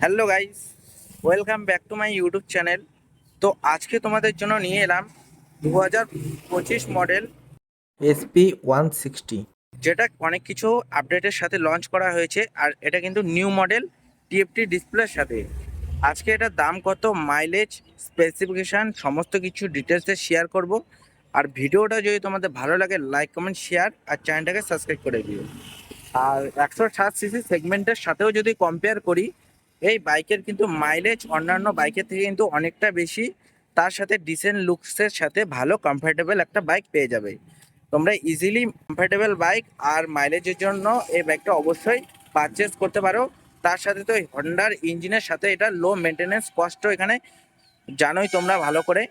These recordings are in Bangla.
Hello guys, welcome back to my YouTube channel. তো আজকে তোমাদের জন্য নিয়ে এলাম 2025 মডেল SP160, যেটা অনেক কিছু আপডেটের সাথে লঞ্চ করা হয়েছে। আর এটা কিন্তু নিউ মডেল টিএফটি ডিসপ্লের সাথে। আজকে এটার দাম কত, মাইলেজ, স্পেসিফিকেশান সমস্ত কিছু ডিটেলসে শেয়ার করব। আর ভিডিওটা যদি তোমাদের ভালো লাগে লাইক কমেন্ট শেয়ার আর চ্যানেলটাকে সাবস্ক্রাইব করে দিও। আর 160 সিসি সেগমেন্টের সাথেও যদি কম্পেয়ার করি, এই বাইকের কিন্তু মাইলেজ অন্যান্য বাইকের থেকে কিন্তু অনেকটা বেশি। তার সাথে ডিসেন্ট লুকসের সাথে ভালো কমফোর্টেবল একটা বাইক পেয়ে যাবে তোমরা ইজিলি। কমফোর্টেবল বাইক আর মাইলেজের জন্য এই বাইকটা অবশ্যই পারচেস করতে পারো। তার সাথে তো হন্ডার ইঞ্জিনের সাথে এটা লো মেনটেনেন্স কস্টও এখানে জানোই তোমরা ভালো করে।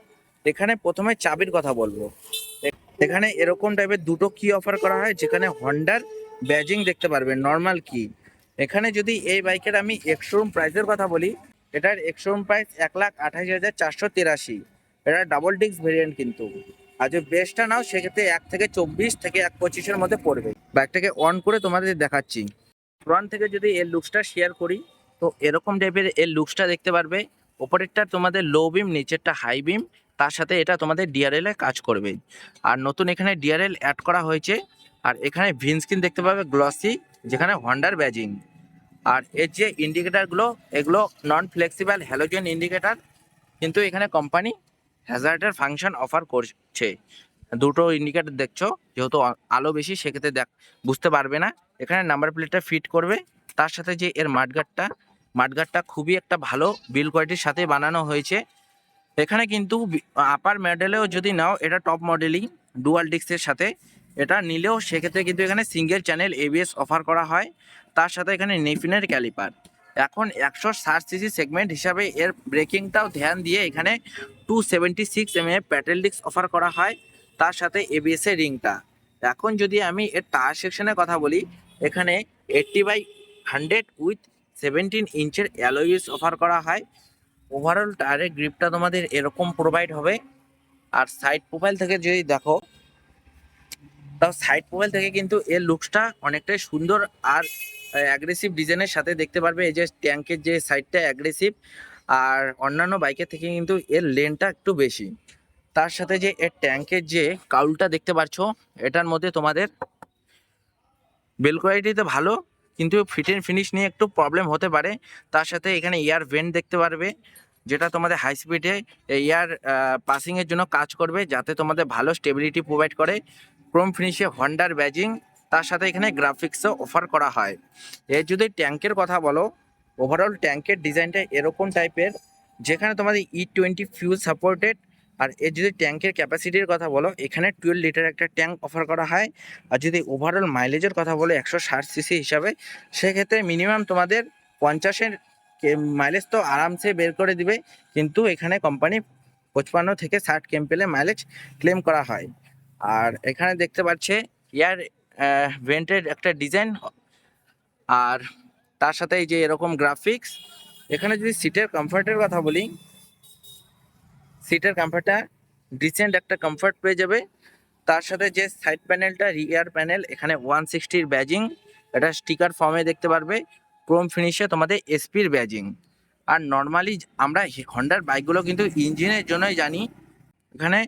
এখানে প্রথমে চাবির কথা বলবো। এখানে এরকম টাইপের দুটো কি অফার করা হয়, যেখানে হন্ডার ব্যাজিং দেখতে পারবে, নর্মাল কি। এখানে যদি এই বাইকের আমি এক্সশোরুম প্রাইসের কথা বলি, এটার এক্সশোরুম প্রাইস 1,28,483। এটা ডাবল ডিস্ক ভেরিয়েন্ট কিন্তু। আর যদি বেসটা নাও সেক্ষেত্রে 1 থেকে 24 থেকে 1,25-এর মধ্যে পড়বে। বাইকটাকে অন করে তোমাদের দেখাচ্ছি। ফ্রন্ট থেকে যদি এর লুকসটা শেয়ার করি, তো এরকম টাইপের এর লুকসটা দেখতে পারবে। ওপরেরটা তোমাদের লো বিম, নিচেরটা হাই বিম। তার সাথে এটা তোমাদের ডিআরএল এ কাজ করবে। আর নতুন এখানে ডিআরএল অ্যাড করা হয়েছে। আর এখানে ভিনস্ক্রিন দেখতে পাবে গ্লসি, যেখানে হন্ডার ব্যাজিং। আর এর যে ইন্ডিকেটারগুলো, এগুলো নন ফ্লেক্সিবল হ্যালোজেন ইন্ডিকেটার, কিন্তু এখানে কোম্পানি হ্যাজার্ডের ফাংশন অফার করছে। দুটো ইন্ডিকেটার দেখছো, যেহেতু আলো বেশি সেক্ষেত্রে বুঝতে পারবে না। এখানে নাম্বার প্লেটটা ফিট করবে। তার সাথে যে এর মাঠগার্ডটা খুবই একটা ভালো বিল কোয়ালিটির সাথে বানানো হয়েছে। এখানে কিন্তু আপার মডেলেও যদি নাও, এটা টপ মডেলই ডুয়াল ডিস্কের সাথে। এটা নিলেও সেক্ষেত্রে কিন্তু এখানে সিঙ্গেল চ্যানেল এবিএস অফার করা হয়। তার সাথে এখানে নেফিনের ক্যালিপার। এখন 160 সিসি সেগমেন্ট হিসাবে এর ব্রেকিংটাও ধ্যান দিয়ে এখানে 276 mm প্যাটেল ডিস্ক অফার করা হয়। তার সাথে এবিএস এর রিংটা। এখন যদি আমি এর টায়ার সেকশনের কথা বলি, এখানে 80/100 উইথ 17 ইঞ্চের অ্যালয় অফার করা হয়। ওভারঅল টায়ারের গ্রিপটা তোমাদের এরকম প্রোভাইড হবে। আর সাইড প্রোফাইল থেকে যদি দেখো, তাও সাইড প্রোফাইল থেকে কিন্তু এর লুকসটা অনেকটাই সুন্দর আর অ্যাগ্রেসিভ ডিজাইনের সাথে দেখতে পারবে। এই যে ট্যাঙ্কের যে সাইডটা অ্যাগ্রেসিভ, আর অন্যান্য বাইকের থেকে কিন্তু এর লেনটা একটু বেশি। তার সাথে যে এর ট্যাঙ্কের যে কাউলটা দেখতে পাচ্ছ, এটার মধ্যে তোমাদের বেল কোয়ালিটিতে ভালো, কিন্তু ফিট অ্যান্ড ফিনিশ নিয়ে একটু প্রবলেম হতে পারে। তার সাথে এখানে এয়ার ভেন্ট দেখতে পারবে, যেটা তোমাদের হাই স্পিডে এয়ার পাসিংয়ের জন্য কাজ করবে, যাতে তোমাদের ভালো স্টেবিলিটি প্রোভাইড করে। ক্রোম ফিনিশে হন্ডার ব্যাজিং, তার সাথে এখানে গ্রাফিক্সও অফার করা হয়। এর যদি ট্যাঙ্কের কথা বলো, ওভারঅল ট্যাঙ্কের ডিজাইনটা এরকম টাইপের, যেখানে তোমাদের E20 ফিউল সাপোর্টেড। আর এর যদি ট্যাঙ্কের ক্যাপাসিটির কথা বলো, এখানে 12 লিটার একটা ট্যাঙ্ক অফার করা হয়। আর যদি ওভারঅল মাইলেজের কথা বলো 160 সিসি হিসাবে, সেক্ষেত্রে মিনিমাম তোমাদের 50-এর মাইলেজ তো আরামসে বের করে দিবে। কিন্তু এখানে কোম্পানি 55 থেকে 60 কেম্পেলে মাইলেজ ক্লেম করা হয়। আর এখানে দেখতে পাচ্ছে এয়ার ভেন্টের একটা ডিজাইন। আর তার সাথে এই যে এরকম গ্রাফিক্স। এখানে যদি সিটের কমফর্টের কথা বলি, সিটের কমফর্টটা ডিসেন্ট একটা কমফর্ট পেয়ে যাবে। তার সাথে যে সাইড প্যানেলটা, রিয়ার প্যানেল, এখানে 160-র ব্যাজিং, এটা স্টিকার ফর্মে দেখতে পারবে। ক্রোম ফিনিশে তোমাদের এসপির ব্যাজিং। আর নর্মালি আমরা হন্ডার বাইকগুলো কিন্তু ইঞ্জিনের জন্যই জানি। এখানে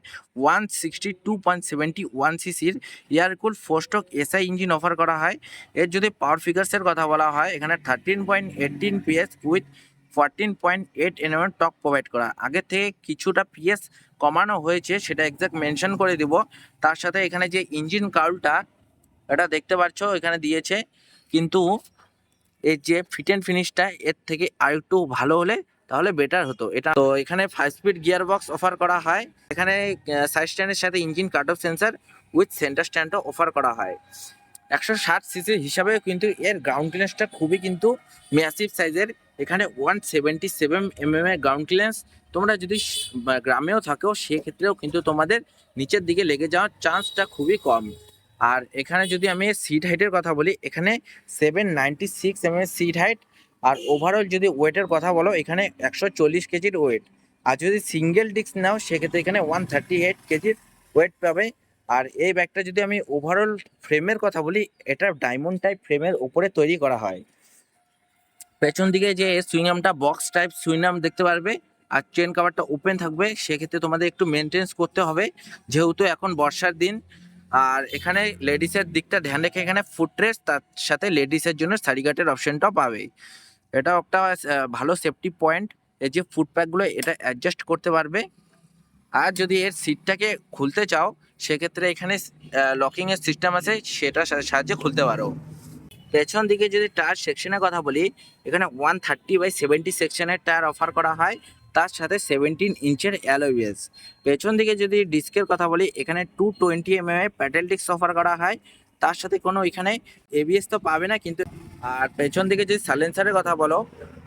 162.71 সিসির air cool 4 stroke SI engine offer করা হয়। এর যদি পাওয়ার ফিগার্সের কথা বলা হয়, এখানে 13.18 PS with 14.8 Nm torque provide করা। আগের থেকে কিছুটা পিএস কমানো হয়েছে, সেটা এক্সাক্ট মেনশন করে দিব। তার সাথে এখানে যে ইঞ্জিন কার্লটা এটা দেখতে পাচ্ছ এখানে দিয়েছে, কিন্তু এর যে ফিট অ্যান্ড ফিনিশটা এর থেকে আরেকটু ভালো হলে তাহলে বেটার হতো এটা। তো এখানে 5 স্পিড গিয়ার বক্স অফার করা হয়। এখানে সাইড স্ট্যান্ডের সাথে engine cut off sensor with centre স্ট্যান্ডও অফার করা হয়। 160 সিসি হিসাবেও কিন্তু এর গ্রাউন্ড ক্লিয়ারেন্সটা খুবই কিন্তু ম্যাসিভ সাইজের। এখানে 177 mm এর গ্রাউন্ড ক্লিয়ারেন্স। তোমরা যদি গ্রামেও থাকো সেক্ষেত্রেও কিন্তু তোমাদের নিচের দিকে লেগে যাওয়ার চান্সটা খুবই কম। আর এখানে যদি আমি সিট হাইটের কথা বলি, এখানে 796 mm সিট হাইট। আর ওভারঅল যদি ওয়েটের কথা বলো, এখানে 140 কেজির ওয়েট। আর যদি সিঙ্গেল ডিস্ক নাও সেক্ষেত্রে এখানে 138 কেজির ওয়েট পাবে। আর এই ব্যাগটা যদি আমি ওভারঅল ফ্রেমের কথা বলি, এটা ডায়মন্ড টাইপ ফ্রেমের উপরে তৈরি করা হয়। পেছন দিকে যে সুইংআর্মটা বক্স টাইপ সুইংআর্ম দেখতে পারবে, আর চেন কাভারটা ওপেন থাকবে। সেক্ষেত্রে তোমাদের একটু মেনটেন্স করতে হবে, যেহেতু এখন বর্ষার দিন। আর এখানে লেডিসের দিকটা ধ্যান রেখে এখানে ফুটরেস্ট, তার সাথে লেডিসের জন্য সারি গার্ডের অপশনটাও পাবে। এটাও একটা ভালো সেফটি পয়েন্ট। এই যে ফুট প্যাকগুলো এটা অ্যাডজাস্ট করতে পারবে। আর যদি এর সিটটাকে খুলতে চাও, সেক্ষেত্রে এখানে লকিংয়ের সিস্টেম আছে, সেটা সাহায্যে খুলতে পারো। পেছন দিকে যদি টায়ার সেকশনের কথা বলি, এখানে 130/70 সেকশনের টায়ার অফার করা হয়, তার সাথে 17 ইঞ্চের অ্যালয় হুইলস। পেছন দিকে যদি ডিস্কের কথা বলি, এখানে 220 এর প্যাডেল ডিস্ক অফার করা হয়, তার সাথে কোনো এখানে এবিএস তো পাবে না কিন্তু। আর পেছন দিকে যদি সাইলেন্সারের কথা বলো,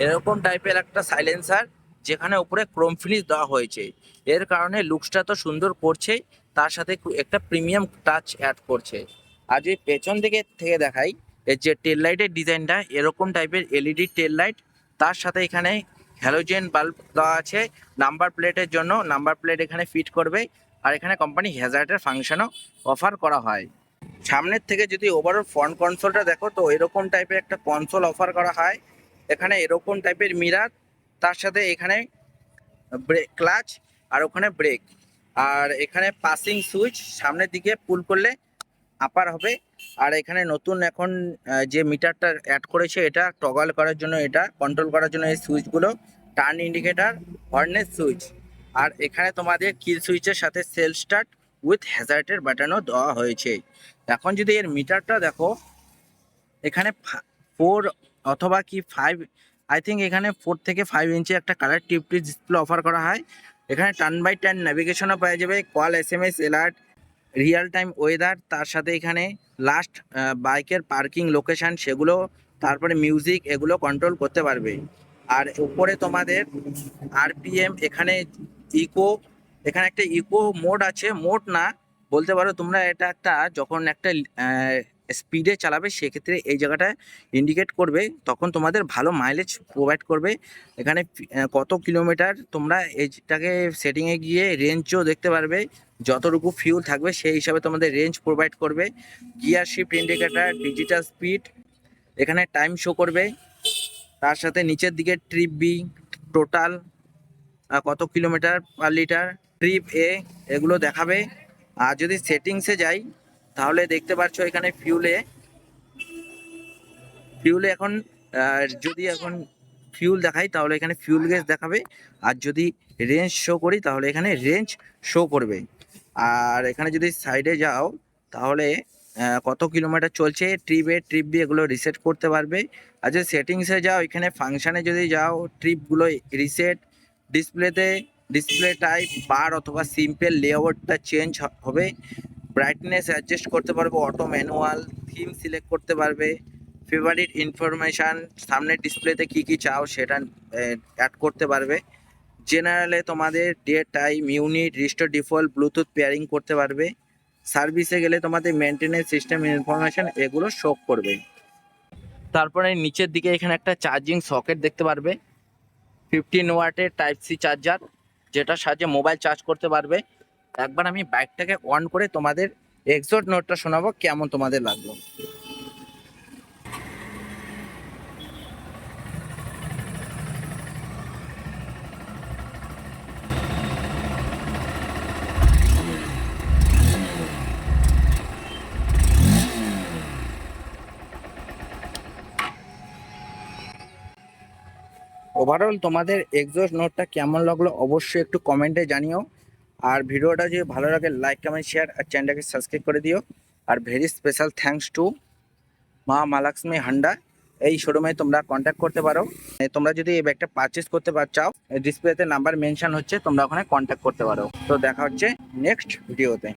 এরকম টাইপের একটা সাইলেন্সার, যেখানে উপরে ক্রোম ফিনিশ দেওয়া হয়েছে। এর কারণে লুকসটা তো সুন্দর করছেই, তার সাথে একটা প্রিমিয়াম টাচ অ্যাড করছে। আর যদি পেছন দিকে থেকে দেখাই, এর যে টেল লাইটের ডিজাইনটা এরকম টাইপের এলইডি টেল লাইট, তার সাথে এখানে হ্যালোজেন বাল্ব দেওয়া আছে নাম্বার প্লেটের জন্য। নাম্বার প্লেট এখানে ফিট করবে, আর এখানে কোম্পানি হ্যাজার্ডের ফাংশনও অফার করা হয়। সামনের থেকে যদি ওভারঅল ফ্রন্ট কনসোলটা দেখো, তো এরকম টাইপের একটা কনসোল অফার করা হয়। এখানে এরকম টাইপের মিরার, তার সাথে এখানে ব্রেক ক্লাচ, আর ওখানে ব্রেক, আর এখানে পাসিং সুইচ, সামনের দিকে পুল করলে আপার হবে। আর এখানে নতুন এখন যে মিটারটা অ্যাড করেছে, এটা টগল করার জন্য, এটা কন্ট্রোল করার জন্য এই সুইচগুলো, টার্ন ইন্ডিকেটার, হর্নের সুইচ। আর এখানে তোমাদের কিল সুইচের সাথে সেল স্টার্ট উইথ হ্যাজার্ডের বাটনও দেওয়া হয়েছে। এখন যদি এর মিটারটা দেখো, এখানে 4 অথবা কি 5, আই থিঙ্ক এখানে 4 থেকে 5 ইঞ্চি একটা কালার টিপটি ডিসপ্লে অফার করা হয়। এখানে টার্ন বাই টার্ন নেভিগেশনও পাওয়া যাবে, call, SMS, alert, real time weather, তার সাথে এখানে লাস্ট বাইকের পার্কিং লোকেশান সেগুলো, তারপরে মিউজিক, এগুলো কন্ট্রোল করতে পারবে। আর উপরে তোমাদের আরপিএম, এখানে ইকো, এখানে একটা ইকো মোড আছে, মোড না বলতে পারো তোমরা, এটা একটা যখন একটা স্পিডে চালাবে সেক্ষেত্রে এই জায়গাটা ইন্ডিকেট করবে, তখন তোমাদের ভালো মাইলেজ প্রোভাইড করবে। এখানে কত কিলোমিটার তোমরা এইটাকে সেটিংয়ে গিয়ে রেঞ্জও দেখতে পারবে, যতটুকু ফিউল থাকবে সেই হিসাবে তোমাদের রেঞ্জ প্রোভাইড করবে। Gear shift indicator, digital speed, এখানে টাইম শো করবে, তার সাথে নিচের দিকে ট্রিপ বি, টোটাল কত কিলোমিটার পার লিটার, ট্রিপ এ, এগুলো দেখাবে। আর যদি সেটিংসে যাই, তাহলে দেখতে পাচ্ছ এখানে ফিউলে এখন যদি এখন ফিউল দেখাই, তাহলে এখানে ফিউল গেজ দেখাবে। আর যদি রেঞ্জ শো করি, তাহলে এখানে রেঞ্জ শো করবে। আর এখানে যদি সাইডে যাও, তাহলে কত কিলোমিটার চলছে, ট্রিপ এ, ট্রিপ বি, এগুলো রিসেট করতে পারবে। আর যদি সেটিংসে যাও, এখানে ফাংশানে যদি যাও, ট্রিপগুলো রিসেট, ডিসপ্লেতে ডিসপ্লে টাইপ বার অথবা সিম্পল লেআউটটা চেঞ্জ হবে, ব্রাইটনেস অ্যাডজাস্ট করতে পারবে, অটো ম্যানুয়াল, থিম সিলেক্ট করতে পারবে, ফেভারিট ইনফরমেশান, সামনের ডিসপ্লেতে কী কী চাও সেটা অ্যাড করতে পারবে। জেনারেলে তোমাদের day time, unit, restore default, Bluetooth pairing করতে পারবে। সার্ভিসে গেলে তোমাদের মেনটেনেন্স সিস্টেম ইনফরমেশান এগুলো শো করবে। তারপরে নিচের দিকে এখানে একটা চার্জিং সকেট দেখতে পারবে, 15 ওয়াটের টাইপ সি চার্জার, যেটার সাহায্যে মোবাইল চার্জ করতে পারবে। একবার আমি বাইকটাকে অন করে তোমাদের এক্সট নোটটা শোনাবো, কেমন তোমাদের লাগলো। ওভারঅল তোমাদের এক্সস্ট নোটটা কেমন লাগলো অবশ্যই একটু কমেন্টে জানিও। আর ভিডিওটা যদি ভালো লাগে, লাইক, কমেন্ট, শেয়ার, আর চ্যানেলটাকে সাবস্ক্রাইব করে দিও। আর very special thanks to Mahalakshmi Honda, এই শোরুমে তোমরা কন্ট্যাক্ট করতে পারো। তোমরা যদি এই ব্যাগটা পারচেস করতে চাও, ডিসপ্লেতে নাম্বার মেনশন হচ্ছে, তোমরা ওখানে কন্ট্যাক্ট করতে পারো। তো দেখা হচ্ছে নেক্সট ভিডিওতে।